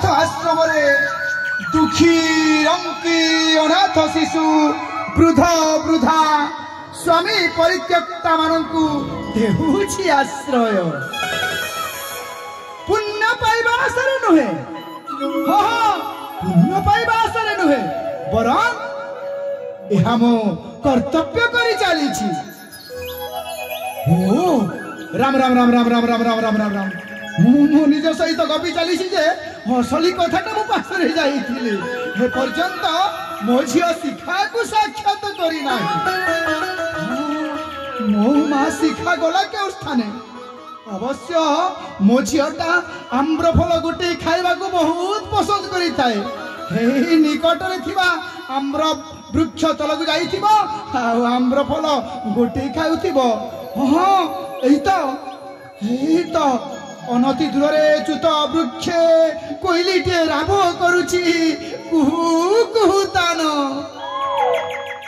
अनाथ आश्रम दुखी रंकी अनाथ शिशु वृद्ध वृद्धा स्वामी परित्यक्ता मानू देहुछि आश्रय पुण्य पाइबा आशा नुहे हाँ पुण्य पाइबा आशा नुहे बरं यह मो कर्तव्य करी चली ओ राम राम राम राम राम राम राम राम राम राम मु निज सहित गपी चली जे हसली कथाटा मो पासरे जाइथिली हे पर्यंत मो झियो शिखा को साक्षात करी ना मो मा शिखा गला के स्थाने अवश्य मो झियोटा आम्रफल गोटे खाइबा को बहुत पसंद करी थाए हे निकट रे थिबा आम्र वृक्ष तल को जाइथिबो आम्रफल गोटे खाउथिबो हाँ एही तो अनति दूर च्युत वृक्षे कोइलीटे राभ करुछि कुहू कुहू तान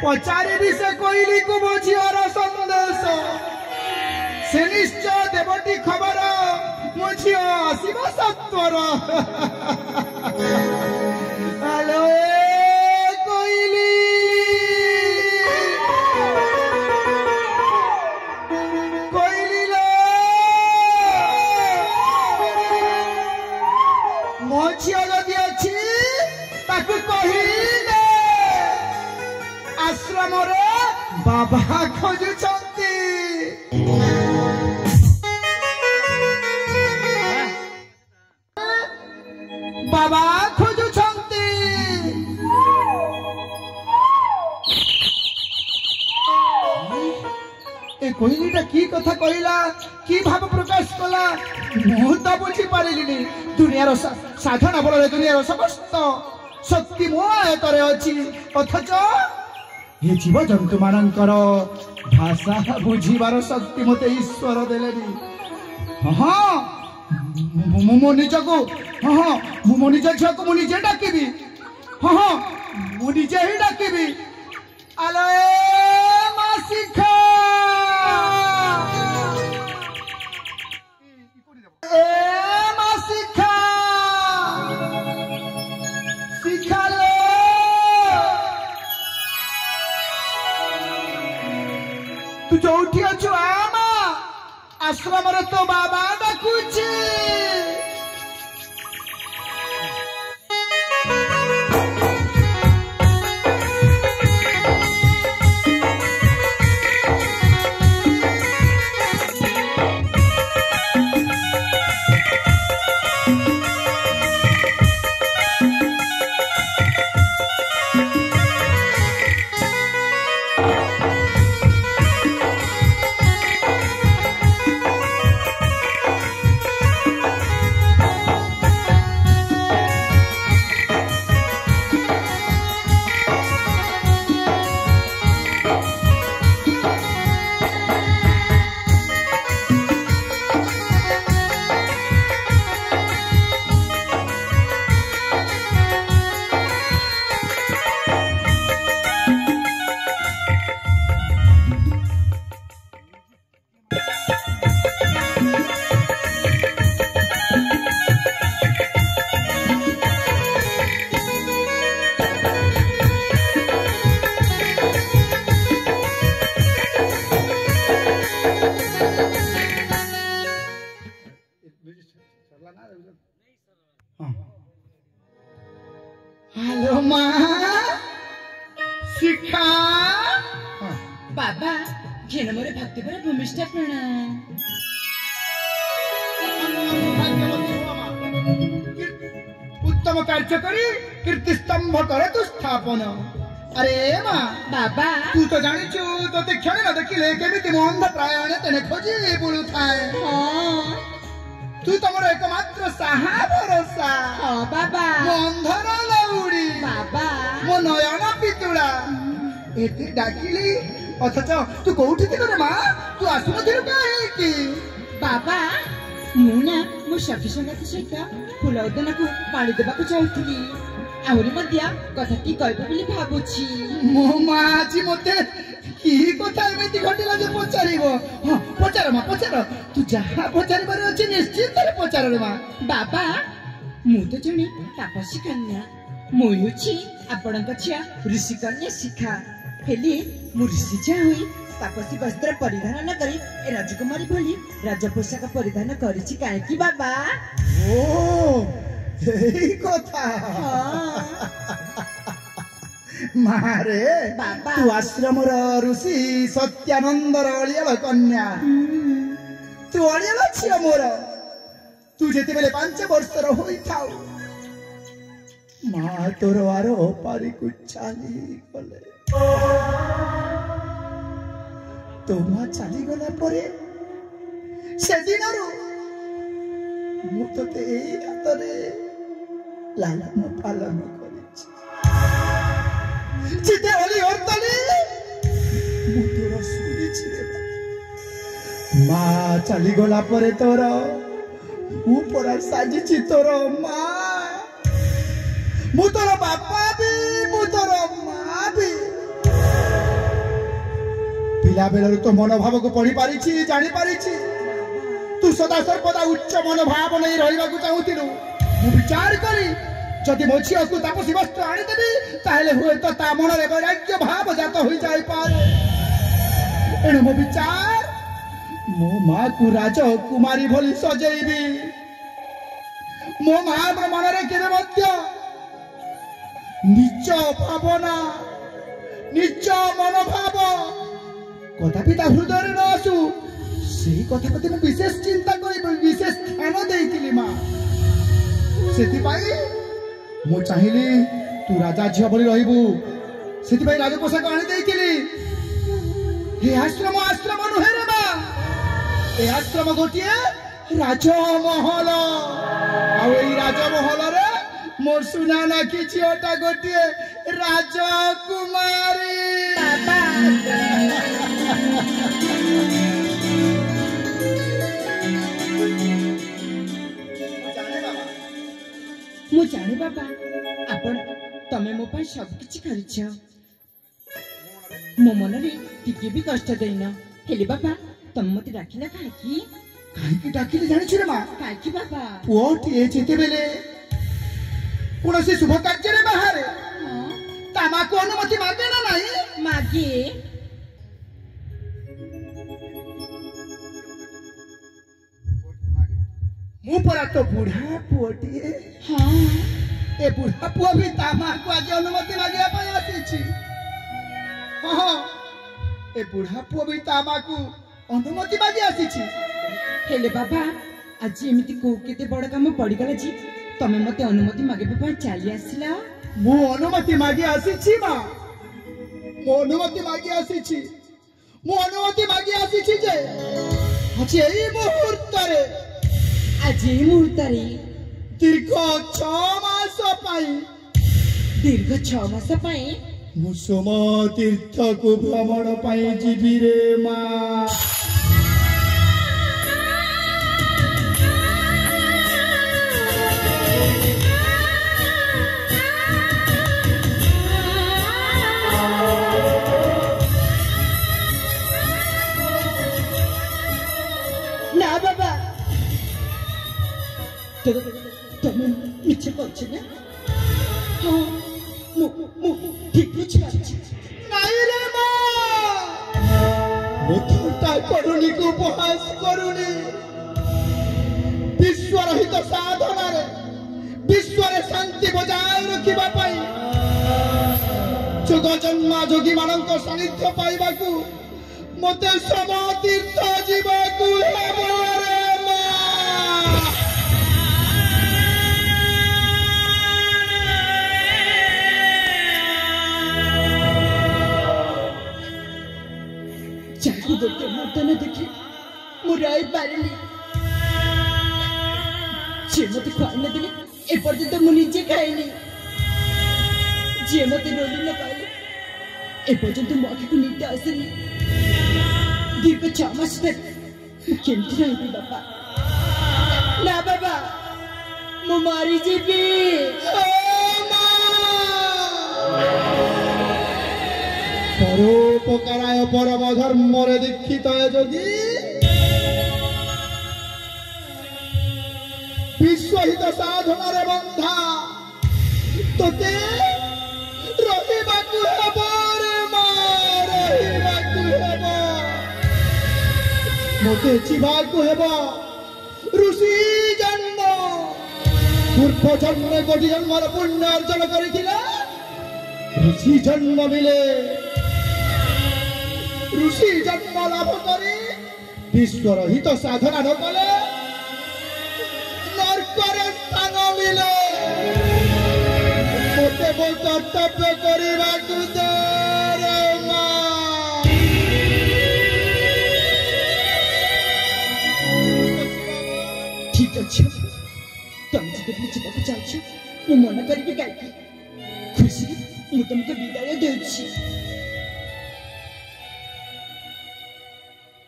पचारि से कोइली को बुझियार संदेश से निश्चय देवटी खबर मुझियो आसीबा सत्वर हेलो कोइली आश्रम बाबा खोजुचंती बाबा खोजुचंती ए कोइलीटा की कथा कहला की भाव प्रकाश कला मु तो बुझी पारिलिनी दुनियार साधना बल दुनियार समस्त शक्ति मो आयतरे अछि अथच ये जीव जंतु मानकर भाषा बुझीबार शक्ति मते ईश्वर देलेनी हाँ मो निज को हाँ मो निज झिया को मु निजे डाकिबी हाँ मु निजे ही डाकिबी आलो मा शिखा तू जोठी अच्छु आमा आश्रम तो बाबा डाकुची हेलो माँ शिखा बाबा घेन मोरे भक्ति पर भूमिष्ठा प्रणाम उत्तम कार्य करी कीर्ति स्तंभ करे तू स्थापन अरे माँ बाबा तू तो जानिचु तो ते क्षण न देखिले केमिति मोंध प्रायणे तेने खोजी बुलु थाए तू तमरो एकमात्र साहा भरोसा बाबा मोंधर लौड़ी बाबा मो नयन पितुड़ा एति डाकिली अथच तू कोउठी थिलु रे माँ तू आसु नथिलु काहे की बाबा मुना मो सखी संगति सहित फूल उद्यान को पानी देबा को चाहूଥିଲି आहुरी मध्या कथा की कहबो बोली भाबुछि मो माँ जी मते की कथा एमिति घटिला जे पचारिबो हां पचार माँ पचार तू जहा पचारिबार अछि निश्चित रे पचार रे माँ बाबा ମୁଁ ତ ଜଣେ ତାପସୀ କନ୍ୟା। ମୁଁ ହେଉଛି ଆପଣଙ୍କ ଝିଅ ଋଷି କନ୍ୟା ଶିଖା। ହେଲେ ମୁଁ ଋଷି ଝିଅ ହୋଇ ତାପସୀ ବସ୍ତ୍ର ପରିଧାନ ନ କରି ଏ ରାଜକୁମାରୀ ଭଳି ରାଜ ପୋଷାକ ପରିଧାନ କରିଛି କାହିଁକି ବାବା? ଓ এই কথা মারে বাবা। তু আশ্রমর ঋষি সত্যানন্দর অলিয়াল কন্যা। তু অলিয়াল ঝিও মোর। তু যেতেবেলে 5 বর্ষর হইথাও মা তোর আর পারিকু চালি গলে। তো মা চালি গলা পরে সেদিনରୁ ମୁଁ ତତେ ଏଇ ହାତରେ ଲାଲନ ପାଲନ କରିଛି। ଯେତେ ଅଲି ଅର୍ତ୍ତଲି ମୁଁ ତୋର ଶୁଣିଛି ରେ ମା ଚାଲିଗଲା ପରେ ତୋର ମୁଁ ପରା ସାଜିଛି ତୋର ମା। ମୁଁ ତୋର ବାପା ବି ମୁଁ ତୋର ମା ବି। ପିଲାବେଳରୁ ତୋ ମନୋଭାବକୁ ପଢି ପାରିଛି ଜାଣିପାରିଛି। तू सदा सर्वदा उच्च मनोभाव नहीं रहा चाहूलु। मु विचार करी जदि मो झील को तापसी वस्त्र आनीदेवी ताहले हुए तो ता मन में वैराग्य भाव जात हो जाए पारे। एणु मो विचार मो माँ को राजकुमारी भली सजेबी। मो माँ मन में केवे निज भावना निज मनोभाव कदापि ता हृदय न आसू সেই কথা প্রতি ମୁଁ ବିଶେଷ ଚିନ୍ତା କରି ବିଶେଷ ଧ୍ୟାନ ଦେଇଥିଲି ମା। ସେଥିପାଇଁ ମୁଁ ଚାହିଁଲି ତୁ ରାଜା ଝିଅ ଭଳି ରହିବୁ। ସେଥିପାଇଁ ରାଜପୋଷାକ ଆଣି ଦେଇଥିଲି। ଏ ଆଶ୍ରମ ନୁହେଁ ରେ ମା। ଏ ଆଶ୍ରମ ଗୋଟିଏ ରାଜମହଲ। ଆଉ ଏଇ ରାଜମହଲରେ ମୋ ସୁନା ନାଖି ଝିଅଟା ଗୋଟିଏ ରାଜକୁମାରୀ। ମୁଁ ଜାଣେ ବାବା ଆପଣ ତମେ ମୋ ପାଇଁ ସବୁ କିଛି କରିଛ। ମୋ ମନରେ ଟିକେ ବି କଷ୍ଟ ଦେଇନ। ହେଲେ ବାବା ତମେ ମତେ ଡାକିଲ କାହିଁକି? କାହିଁକି ଡାକିଲି ଜାଣିଛୁ ରେ ମା? କାହିଁକି ବାବା? ପୁଅଟିଏ ଯେତେବେଳେ କୌଣସି ଶୁଭ କାର୍ଯ୍ୟରେ ବାହାରେ ତା ମାକୁ ଅନୁମତି ମାଗେ ନା ନାହିଁ? ମାଗେ। ମୁଁ ପରା ତ ବୁଢା ପୁଅଟିଏ। ହଁ ଏ ବୁଢା ପୁଅ ବି ତା ମାକୁ ଆଜି ଅନୁମତି ମାଗିବା ପାଇଁ ଆସିଛି। ହଁ ଏ ବୁଢା ପୁଅ ବି ତା ମାକୁ ଅନୁମତି ମାଗି ଆସିଛି। ହେଲେ ବାବା ଆଜି ଏମିତି କୋଉ କେତେ ବଡ କାମ ପଡିଗଲା ଯେ ତମେ ମତେ ଅନୁମତି ମାଗିବା ପାଇଁ ଚାଲି ଆସିଲ? ମୁଁ ଅନୁମତି ମାଗି ଆସିଛି ମା। ମୁଁ ଅନୁମତି ମାଗି ଆସିଛି। ମୁଁ ଅନୁମତି ମାଗି ଆସିଛି ଯେ ଆଜି ଏଇ ମୁହୂର୍ତ୍ତରେ ଆଜି ଏଇ ମୁହୂର୍ତ୍ତରେ ଦୀର୍ଘ 6 ମାସ ପାଇଁ ଦୀର୍ଘ 6 ମାସ ପାଇଁ ମୁଁ ସୋମ ତୀର୍ଥକୁ ଭ୍ରମଣ ପାଇଁ ଯିବି ରେ ମା। ନା ବାବା ତମେ ମିଛ କହୁଛ ନା? ହଁ ମୁଁ ଠିକ ବୁଝିପାରୁଛି। ନାଇଁ ରେ ମା। ମୁଁ ଥଟ୍ଟା କରୁନି କି ଉପହାସ କରୁନି। ବିଶ୍ୱର ହିତ ସାଧନାରେ ବିଶ୍ୱରେ ଶାନ୍ତି ବଜାୟ ରଖିବା ପାଇଁ ଯୋଗ ଜନ୍ମା ଯୋଗୀ ମାନଙ୍କ ସାନ୍ନିଧ୍ୟ ପାଇବାକୁ ମତେ ସମ ତୀର୍ଥ ଯିବାକୁ ହେବ ରେ ମା। ଯାହାକୁ ଗୋଟେ ମର୍ଦ୍ଦନ ଦେଖି ମୁଁ ରହିପାରିଲି। ଯିଏ ମତେ ଖୁଆଇ ନଦେଲେ ଏପର୍ଯ୍ୟନ୍ତ ମୁଁ ନିଜେ ଖାଇନି। ଯିଏ ମତେ ରୋଲି ନ ପାଇଲେ ଏପର୍ଯ୍ୟନ୍ତ ମୋ ଆଖିକୁ ନିଦ ଆସେନି। ଦୀର୍ଘ 6 ମାସ ଧରି ମୁଁ କେମିତି ରହିବି ବାବା? ନା ବାବା ମୁଁ ମରିଯିବି। পরোপকারায় পরম ধর্মরে দীক্ষিত যোগী বিশ্ব विश्वहित साधनारे बंधा तोते रहिबाकु हेबो रे मा रहिबाकु हेबो मोते जीवाकु हेबो ऋषि जन्म पूर्व जन्मे कोटि जन्मर पुण्य अर्जन करिथिला ऋषि जन्म मिले ऋषि जन्म लाभ करे विश्वर हित साधना न कले नरकरे स्थान मिले मोते मो कर्तव्य करिबाकु दे रे मा ठीक अच्छे तुम जिते भी जीवाक चाहछ मु मना करिबि काकी खुशी मु तुमके विदाय देउछि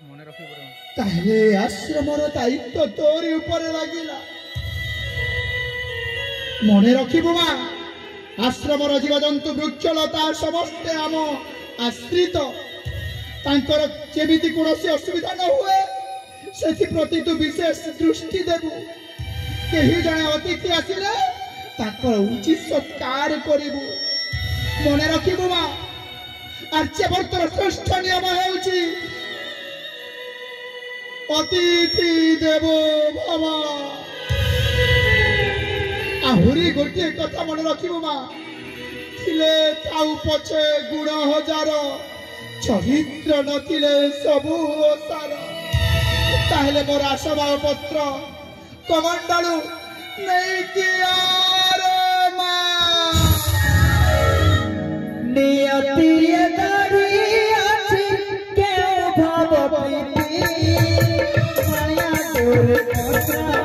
मने रखि बरो ताहे आश्रमर दायित्व तोरी ऊपर लागिला मने रखिबु मा आश्रमर जीवजंतु वृक्षलता समस्त आम आश्रित तांकर जेमिति कोनोसी असुविधा न हुए सेथि प्रति तू विशेष दृष्टि देबु केही जणे अतिथि आसिले ताकर उचित सत्कार करिबु मने रखिबु मा आर्यवर्तर श्रेष्ठ नियम हेउछि अतिथि देवो भव आहुरी गोटे कथा मन रखिबु मा थिले ताऊ पछे गुण हजार चरित्र नथिले सबु ओसार ताहले मोर आशा पत्र कमंडलू नहीं किया रे मा नियति दारी अछि केउ भाव प्रीति माया तोर कथा